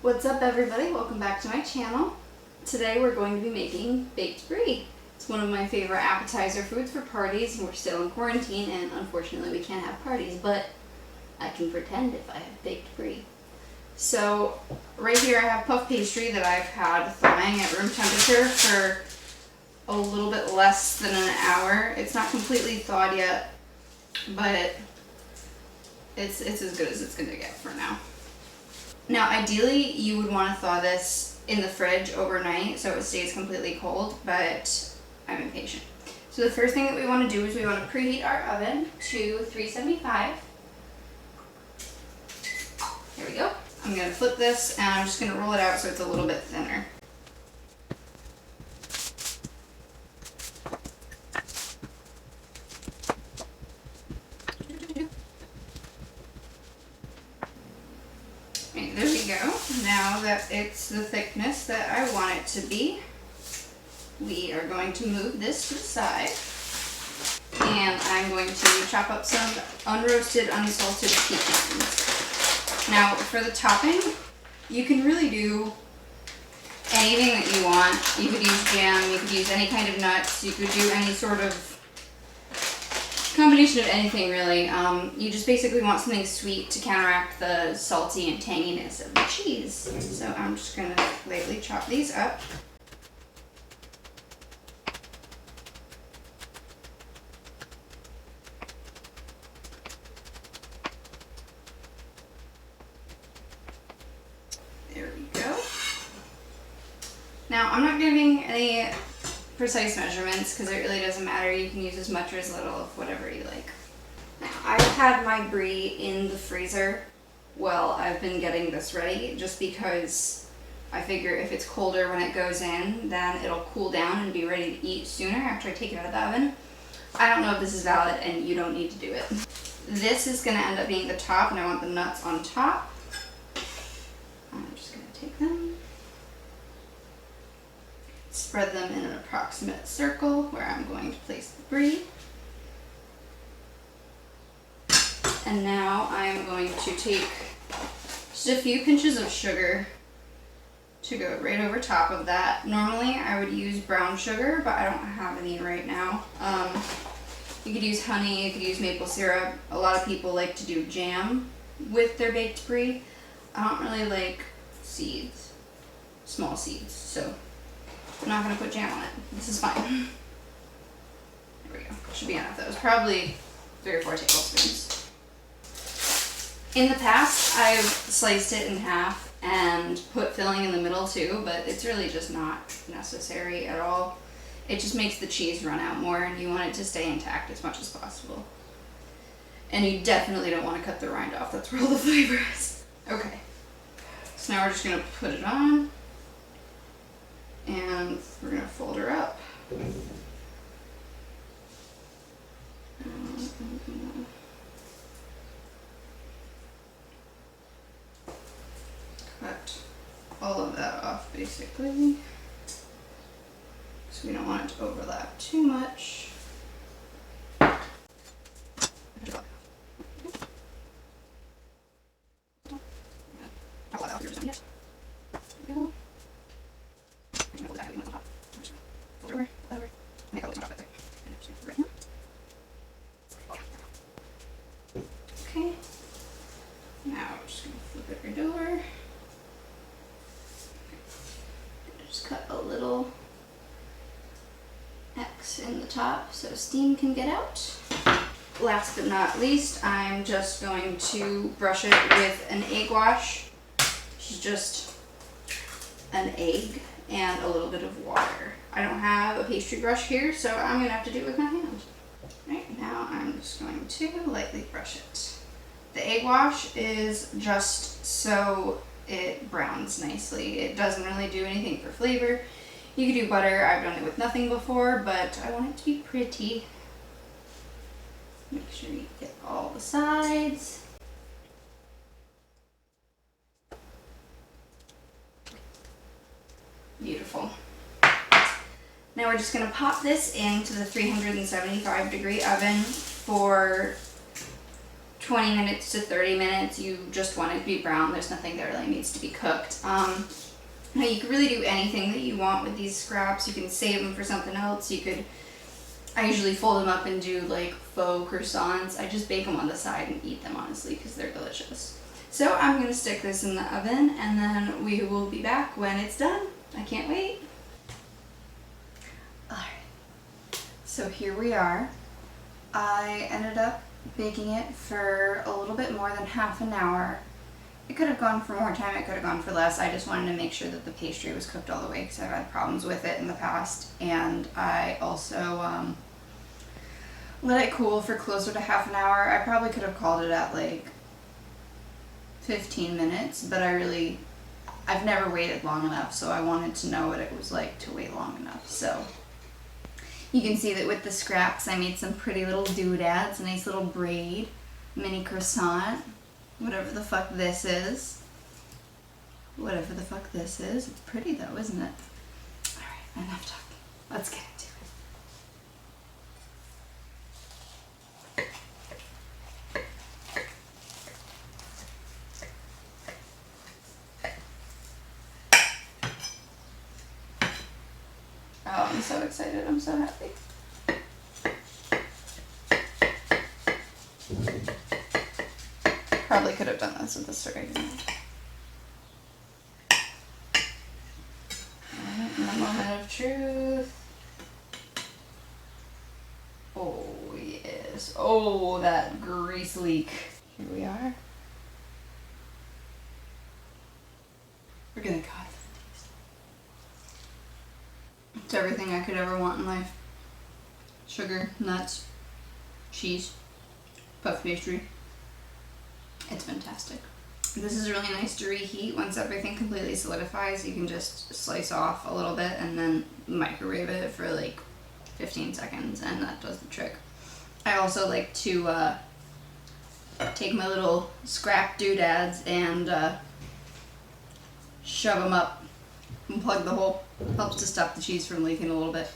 What's up everybody? Welcome back to my channel. Today we're going to be making baked brie. It's one of my favorite appetizer foods for parties. We're still in quarantine and unfortunately we can't have parties, but I can pretend if I have baked brie. So right here I have puff pastry that I've had thawing at room temperature for a little bit less than an hour. It's not completely thawed yet, but it's as good as it's gonna get for now. Now, ideally, you would want to thaw this in the fridge overnight so it stays completely cold, but I'm impatient. So the first thing that we want to do is we want to preheat our oven to 375. There we go. I'm going to flip this and I'm just going to roll it out so it's a little bit thinner. There we go. Now that it's the thickness that I want it to be, we are going to move this to the side. And I'm going to chop up some unroasted, unsalted pecans. Now, for the topping, you can really do anything that you want. You could use jam, you could use any kind of nuts, you could do any sort of combination of anything really. You just basically want something sweet to counteract the salty and tanginess of the cheese. So I'm just going to lightly chop these up. There we go. Now I'm not giving any precise measurements because it really doesn't matter. You can use as much or as little of whatever you like. Now, I've had my brie in the freezer while I've been getting this ready, just because I figure if it's colder when it goes in, then it'll cool down and be ready to eat sooner after I take it out of the oven. I don't know if this is valid and you don't need to do it. This is going to end up being the top and I want the nuts on top. I'm just going to take them, spread them in an approximate circle where I'm going to place the brie. And now I'm going to take just a few pinches of sugar to go right over top of that. Normally I would use brown sugar, but I don't have any right now. You could use honey, you could use maple syrup. A lot of people like to do jam with their baked brie. I don't really like seeds, small seeds, so I'm not going to put jam on it. This is fine. There we go. Should be enough. That was probably 3 or 4 tablespoons. In the past, I've sliced it in half and put filling in the middle too, but it's really just not necessary at all. It just makes the cheese run out more and you want it to stay intact as much as possible. And you definitely don't want to cut the rind off. That's where all the flavor is. Okay. So now we're just going to put it on. And we're going to fold her up. Cut all of that off basically, so we don't want it to overlap too much. Okay, now we're just going to flip it right over. Just cut a little X in the top so steam can get out. Last but not least, I'm just going to brush it with an egg wash. Which is just an egg and a little bit of water. I don't have a pastry brush here, so I'm going to have to do it with my hand. Right, now I'm just going to lightly brush it. The egg wash is just so it browns nicely. It doesn't really do anything for flavor. You could do butter. I've done it with nothing before, but I want it to be pretty. Make sure you get all the sides. Beautiful. Now we're just going to pop this into the 375 degree oven for 20 minutes to 30 minutes. You just want it to be brown. There's nothing that really needs to be cooked. Now you can really do anything that you want with these scraps. You can save them for something else. I usually fold them up and do like faux croissants. I just bake them on the side and eat them, honestly, because they're delicious. So I'm going to stick this in the oven, and then we will be back when it's done. I can't wait. Alright, so here we are. I ended up baking it for a little bit more than half an hour. It could have gone for more time, it could have gone for less. I just wanted to make sure that the pastry was cooked all the way because I've had problems with it in the past. And I also let it cool for closer to half an hour. I probably could have called it at like 15 minutes, but I've never waited long enough, so I wanted to know what it was like to wait long enough. So you can see that with the scraps, I made some pretty little doodads, a nice little braid, mini croissant, whatever the fuck this is. Whatever the fuck this is. It's pretty though, isn't it? Alright, enough talking. Let's get into it. Oh, I'm so excited. I'm so happy. Probably could have done this with this oregano. Alright, and the moment of truth. Oh, yes. Oh, that grease leak. Here we are. We're gonna go. It's everything I could ever want in life. Sugar, nuts, cheese, puff pastry. It's fantastic. This is really nice to reheat. Once everything completely solidifies, you can just slice off a little bit and then microwave it for like 15 seconds, and that does the trick. I also like to take my little scrap doodads and shove them up and plug the hole. Helps to stop the cheese from leaking a little bit.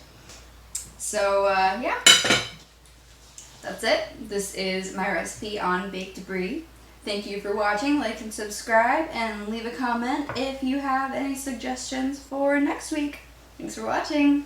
So yeah, that's it. This is my recipe on baked brie. Thank you for watching. Like and subscribe, and leave a comment if you have any suggestions for next week. Thanks for watching.